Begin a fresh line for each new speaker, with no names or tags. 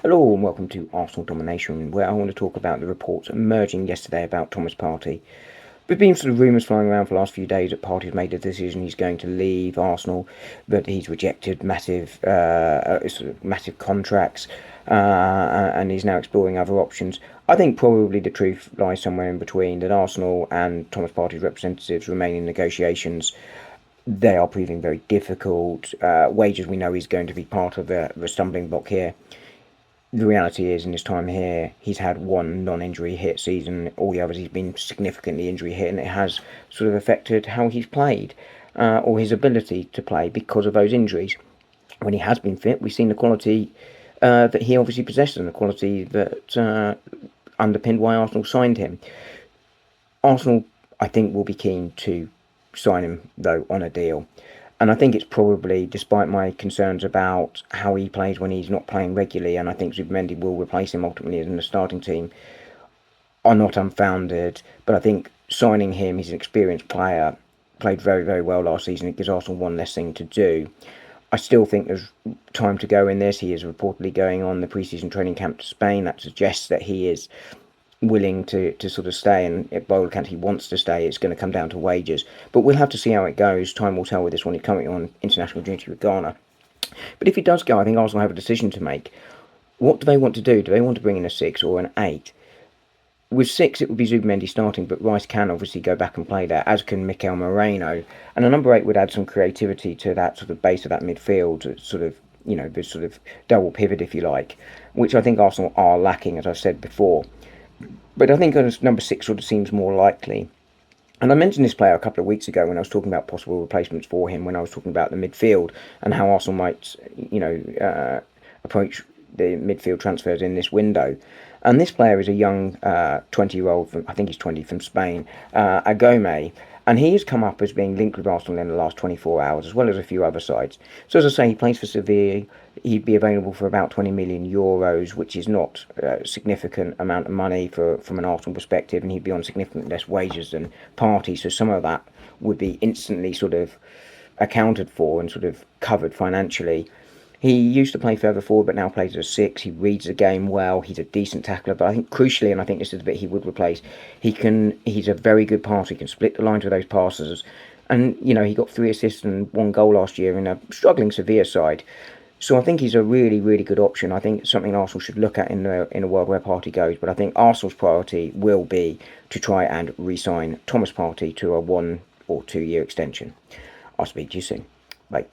Hello and welcome to Arsenal Domination, where I want to talk about the reports emerging yesterday about Thomas Partey. There's been sort of rumours flying around for the last few days that Partey's made a decision he's going to leave Arsenal, that he's rejected massive contracts, and he's now exploring other options. I think probably the truth lies somewhere in between, that Arsenal and Thomas Partey's representatives remain in negotiations. They are proving very difficult. Wages, we know, is going to be part of the stumbling block here. The reality is, in his time here, he's had one non-injury hit season. All the others, he's been significantly injury hit, and it has sort of affected how he's played, or his ability to play because of those injuries. When he has been fit, we've seen the quality that he obviously possesses, and the quality that underpinned why Arsenal signed him. Arsenal, I think, will be keen to sign him, though, on a deal. And I think it's probably, despite my concerns about how he plays when he's not playing regularly, and I think Zubimendi will replace him ultimately in the starting team, are not unfounded. But I think signing him, he's an experienced player, played very, very well last season. It gives Arsenal one less thing to do. I still think there's time to go in this. He is reportedly going on the pre-season training camp to Spain. That suggests that he is willing to sort of stay, and if by all accounts he wants to stay, it's going to come down to wages. But we'll have to see how it goes. Time will tell with this one. He's currently on international duty with Ghana. But if he does go, I think Arsenal have a decision to make. What do they want to do? Do they want to bring in a 6 or an 8? With 6, it would be Zubimendi starting, but Rice can obviously go back and play there, as can Mikel Moreno. And a number 8 would add some creativity to that sort of base of that midfield, sort of, this sort of double pivot, if you like, which I think Arsenal are lacking, as I've said before. But I think number 6 sort of seems more likely. And I mentioned this player a couple of weeks ago when I was talking about possible replacements for him, when I was talking about the midfield and how Arsenal might, approach the midfield transfers in this window. And this player is a young 20-year-old, I think he's 20, from Spain, Agome. And he has come up as being linked with Arsenal in the last 24 hours, as well as a few other sides. So as I say, he plays for Sevilla. He'd be available for about 20 million euros, which is not a significant amount of money from an Arsenal perspective, and he'd be on significantly less wages than Partey. So some of that would be instantly sort of accounted for and sort of covered financially. He used to play further forward, but now plays as a 6. He reads the game well. He's a decent tackler, but I think crucially, and I think this is the bit he would replace, he's a very good passer. He can split the lines with those passes. And, he got 3 assists and 1 goal last year in a struggling Sevilla side. So I think he's a really, really good option. I think it's something Arsenal should look at in a world where Partey goes. But I think Arsenal's priority will be to try and re-sign Thomas Partey to a 1 or 2 year extension. I'll speak to you soon. Bye.